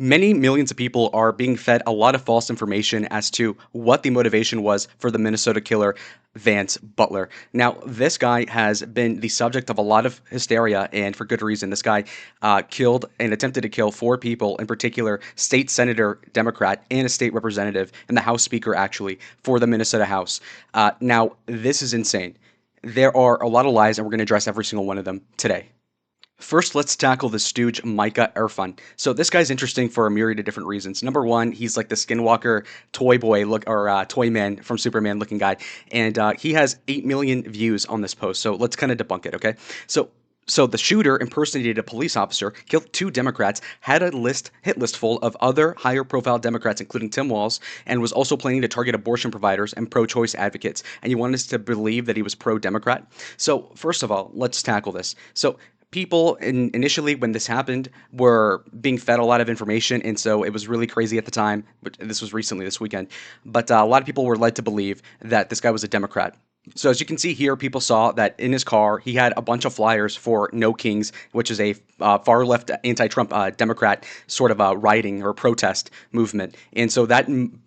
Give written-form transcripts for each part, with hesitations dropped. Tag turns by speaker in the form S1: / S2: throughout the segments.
S1: Many millions of people are being fed a lot of false information as to what the motivation was for the Minnesota killer, Vance Butler. Now, this guy has been the subject of a lot of hysteria, and for good reason. This guy killed and attempted to kill four people, in particular, state senator, Democrat, and a state representative, and the House Speaker, actually, for the Minnesota House. Now, this is insane. There are a lot of lies, and we're going to address every single one of them today. First, let's tackle the stooge Micah Erfun. So this guy's interesting for a myriad of different reasons. Number one, he's like the Skinwalker toy boy look or toy man from Superman looking guy, and he has 8 million views on this post. So let's kind of debunk it, okay? So the shooter impersonated a police officer, killed two Democrats, had a hit list full of other higher profile Democrats, including Tim Walz, and was also planning to target abortion providers and pro-choice advocates. And you want us to believe that he was pro-Democrat? So first of all, let's tackle this. So people initially when this happened were being fed a lot of information, and so it was really crazy at the time, but this was recently this weekend. But a lot of people were led to believe that this guy was a Democrat. So as you can see here, people saw that in his car he had a bunch of flyers for No Kings, which is a far left anti-Trump Democrat sort of a rioting or protest movement, and so that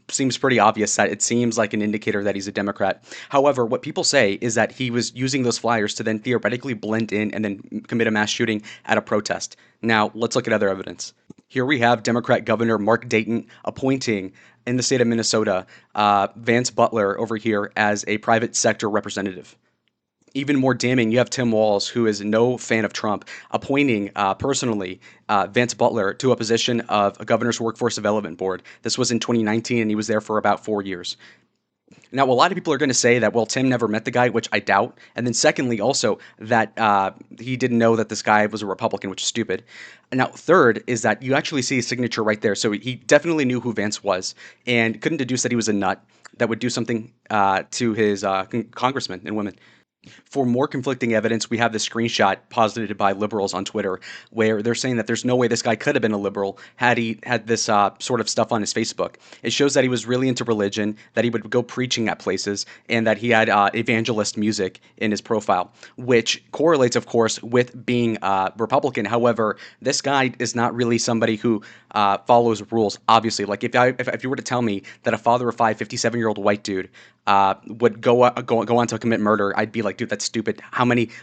S1: seems pretty obvious that it seems like an indicator that he's a Democrat. However, what people say is that he was using those flyers to then theoretically blend in and then commit a mass shooting at a protest. Now let's look at other evidence. Here we have Democrat Governor Mark Dayton appointing in the state of Minnesota Vance Butler over here as a private sector representative. Even more damning, you have Tim Walz, who is no fan of Trump, appointing personally Vance Butler to a position of a governor's workforce development board. This was in 2019, and he was there for about 4 years. Now, a lot of people are going to say that, well, Tim never met the guy, which I doubt. And then secondly, also that he didn't know that this guy was a Republican, which is stupid. Now, third is that you actually see his signature right there. So he definitely knew who Vance was and couldn't deduce that he was a nut that would do something to his congressmen and women. For more conflicting evidence, we have this screenshot posited by liberals on Twitter where they're saying that there's no way this guy could have been a liberal had he had this sort of stuff on his Facebook. It shows that he was really into religion, that he would go preaching at places, and that he had evangelist music in his profile, which correlates, of course, with being Republican. However, this guy is not really somebody who follows rules, obviously. Like if you were to tell me that a father of five, 57-year-old white dude would go on to commit murder, I'd be like, dude, that's stupid.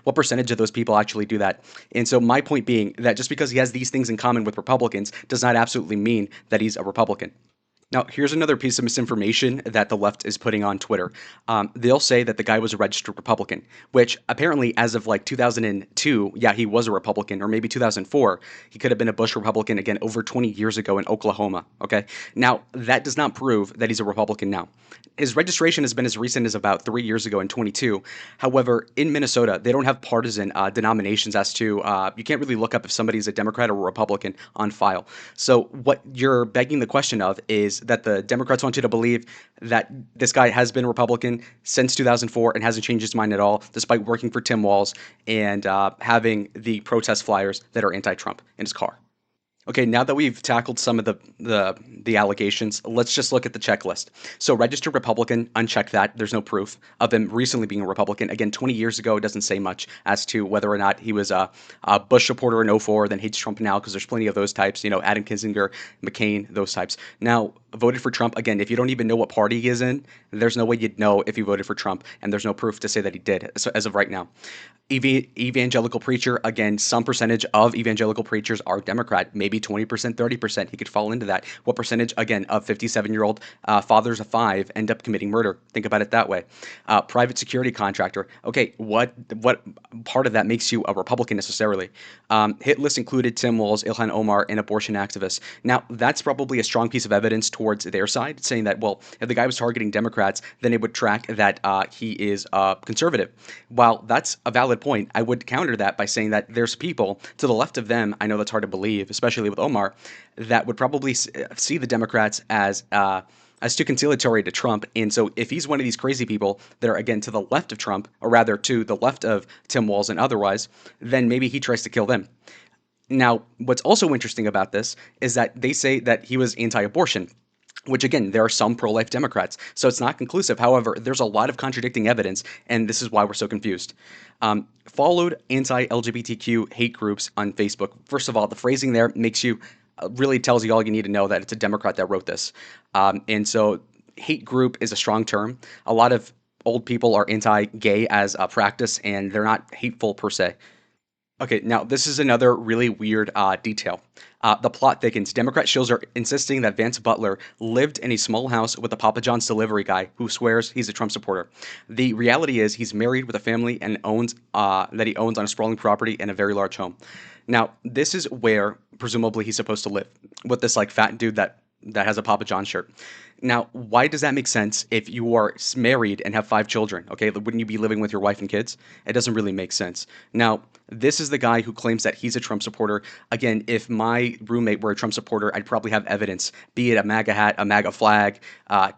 S1: What percentage of those people actually do that? And so my point being that just because he has these things in common with Republicans does not absolutely mean that he's a Republican. Now, here's another piece of misinformation that the left is putting on Twitter. They'll say that the guy was a registered Republican, which apparently as of like 2002, yeah, he was a Republican, or maybe 2004, he could have been a Bush Republican again over 20 years ago in Oklahoma, okay? Now, that does not prove that he's a Republican now. His registration has been as recent as about 3 years ago in 22. However, in Minnesota, they don't have partisan denominations as to, you can't really look up if somebody's a Democrat or a Republican on file. So what you're begging the question of is that the Democrats want you to believe that this guy has been a Republican since 2004 and hasn't changed his mind at all, despite working for Tim Walz and having the protest flyers that are anti-Trump in his car. Okay, now that we've tackled some of the allegations, let's just look at the checklist. So registered Republican, uncheck that. There's no proof of him recently being a Republican. Again, 20 years ago, it doesn't say much as to whether or not he was a Bush supporter in '04, then hates Trump now, because there's plenty of those types, Adam Kinzinger, McCain, those types. Now, voted for Trump, again, if you don't even know what party he is in, there's no way you'd know if he voted for Trump, and there's no proof to say that he did, so as of right now. Evangelical preacher, again, some percentage of evangelical preachers are Democrat, maybe 20%, 30%. He could fall into that. What percentage, again, of 57-year-old fathers of five end up committing murder? Think about it that way. Private security contractor. Okay, what part of that makes you a Republican necessarily? Hit list included Tim Walz, Ilhan Omar, and abortion activists. Now, that's probably a strong piece of evidence towards their side, saying that, well, if the guy was targeting Democrats, then it would track that he is conservative. While that's a valid point, I would counter that by saying that there's people to the left of them, I know that's hard to believe, especially with Omar, that would probably see the Democrats as too conciliatory to Trump. And so if he's one of these crazy people that are, again, to the left of Trump, or rather to the left of Tim Walz and otherwise, then maybe he tries to kill them. Now, what's also interesting about this is that they say that he was anti-abortion, which, again, there are some pro-life Democrats, so it's not conclusive. However, there's a lot of contradicting evidence, and this is why we're so confused. Followed anti-LGBTQ hate groups on Facebook. First of all, the phrasing there makes you really tells you all you need to know that it's a Democrat that wrote this. And so hate group is a strong term. A lot of old people are anti-gay as a practice, and they're not hateful per se. Okay, now this is another really weird detail. The plot thickens. Democrat shows are insisting that Vance Butler lived in a small house with a Papa John's delivery guy who swears he's a Trump supporter. The reality is he's married with a family and owns that he owns on a sprawling property and a very large home. Now, this is where presumably he's supposed to live with this like fat dude that has a Papa John shirt. Now, why does that make sense if you are married and have 5 children? Okay, wouldn't you be living with your wife and kids? It doesn't really make sense. Now, this is the guy who claims that he's a Trump supporter. Again, if my roommate were a Trump supporter, I'd probably have evidence, be it a MAGA hat, a MAGA flag,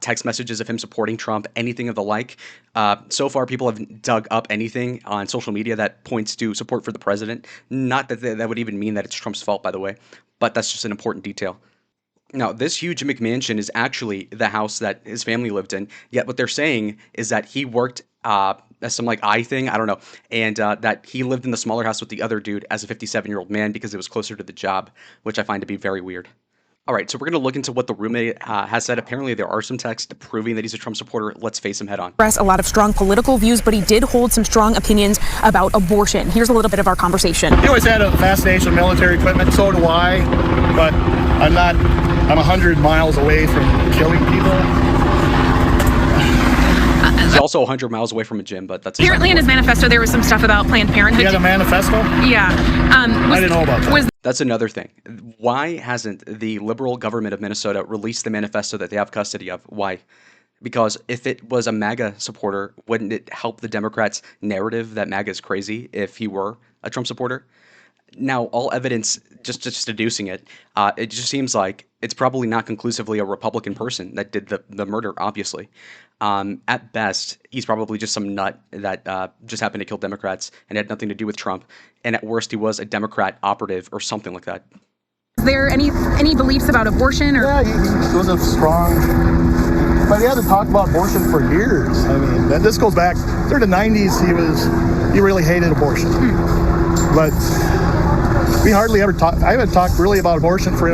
S1: text messages of him supporting Trump, anything of the like. So far, people have dug up anything on social media that points to support for the president. Not that that would even mean that it's Trump's fault, by the way, but that's just an important detail. Now, this huge McMansion is actually the house that his family lived in. Yet, what they're saying is that he worked as some like eye thing, I don't know, and that he lived in the smaller house with the other dude as a 57-year-old man because it was closer to the job, which I find to be very weird. All right, so we're going to look into what the roommate has said. Apparently, there are some texts proving that he's a Trump supporter. Let's face him head on.
S2: A lot of strong political views, but he did hold some strong opinions about abortion. Here's a little bit of our conversation.
S3: He always had a fascination with military equipment, so do I, but I'm 100 miles away from killing people.
S1: He's also 100 miles away from a gym, but that's
S2: apparently in his manifesto there was some stuff about Planned Parenthood.
S3: He had a manifesto?
S2: Yeah.
S3: I didn't know about that.
S1: That's another thing. Why hasn't the liberal government of Minnesota released the manifesto that they have custody of? Why? Because if it was a MAGA supporter, wouldn't it help the Democrats' narrative that MAGA is crazy if he were a Trump supporter? Now, all evidence, just deducing it, it just seems like it's probably not conclusively a Republican person that did the murder, obviously. At best, he's probably just some nut that just happened to kill Democrats and had nothing to do with Trump. And at worst, he was a Democrat operative or something like that.
S2: Is there any beliefs about abortion? Or?
S3: Yeah, he was a strong... But he hasn't talked about abortion for years. I mean, this goes back through the 90s. He really hated abortion. But we hardly ever talk. I haven't talked really about abortion for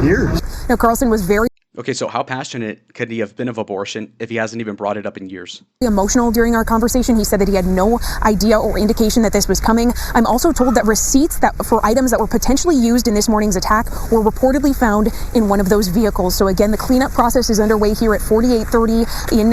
S3: years.
S2: Now, Carlson was very
S1: Okay, so how passionate could he have been of abortion if he hasn't even brought it up in years?
S2: emotional during our conversation. He said that he had no idea or indication that this was coming. I'm also told that receipts for items that were potentially used in this morning's attack were reportedly found in one of those vehicles. So again, the cleanup process is underway here at 4830 in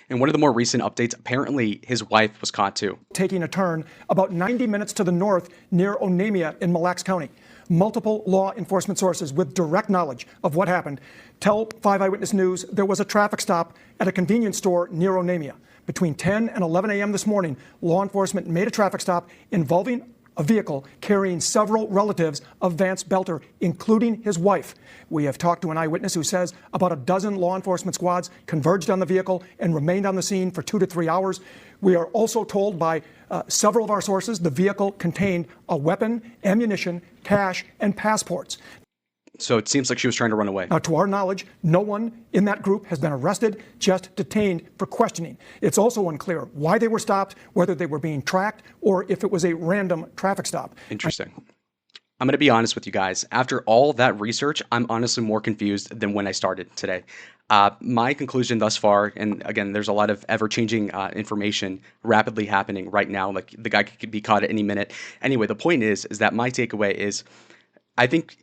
S1: In one of the more recent updates, apparently his wife was caught too.
S4: Taking a turn about 90 minutes to the north near Onamia in Mille Lacs County. Multiple law enforcement sources with direct knowledge of what happened tell 5 Eyewitness News there was a traffic stop at a convenience store near Onamia. Between 10 and 11 a.m. this morning, law enforcement made a traffic stop involving a vehicle carrying several relatives of Vance Boelter, including his wife. We have talked to an eyewitness who says about a dozen law enforcement squads converged on the vehicle and remained on the scene for 2 to 3 hours. We are also told by several of our sources the vehicle contained a weapon, ammunition, cash, and passports.
S1: So it seems like she was trying to run away.
S4: Now, to our knowledge, no one in that group has been arrested, just detained for questioning. It's also unclear why they were stopped, whether they were being tracked, or if it was a random traffic stop.
S1: Interesting. I'm going to be honest with you guys. After all that research, I'm honestly more confused than when I started today. My conclusion thus far, and again, there's a lot of ever-changing information rapidly happening right now. Like the guy could be caught at any minute. Anyway, the point is that my takeaway is, I think,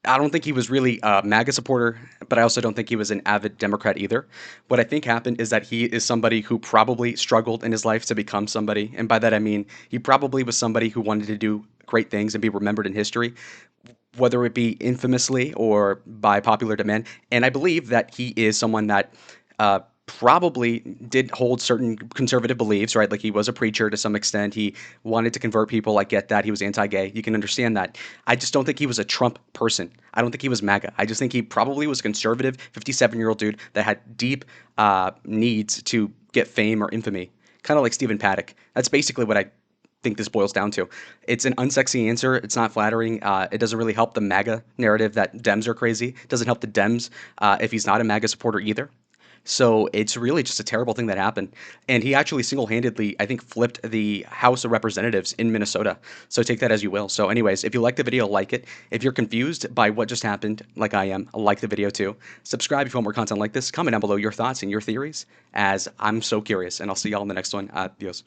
S1: I don't think he was really a MAGA supporter, but I also don't think he was an avid Democrat either. What I think happened is that he is somebody who probably struggled in his life to become somebody. And by that, I mean, he probably was somebody who wanted to do great things and be remembered in history, whether it be infamously or by popular demand. And I believe that he is someone that probably did hold certain conservative beliefs, right? Like he was a preacher to some extent. He wanted to convert people. I get that. He was anti-gay. You can understand that. I just don't think he was a Trump person. I don't think he was MAGA. I just think he probably was a conservative 57-year-old dude that had deep needs to get fame or infamy. Kind of like Stephen Paddock. That's basically what I think this boils down to. It's an unsexy answer. It's not flattering. It doesn't really help the MAGA narrative that Dems are crazy. It doesn't help the Dems if he's not a MAGA supporter either. So it's really just a terrible thing that happened. And he actually single-handedly, I think, flipped the House of Representatives in Minnesota. So take that as you will. So anyways, if you like the video, like it. If you're confused by what just happened, like I am, like the video too. Subscribe if you want more content like this. Comment down below your thoughts and your theories, as I'm so curious. And I'll see y'all in the next one. Adios.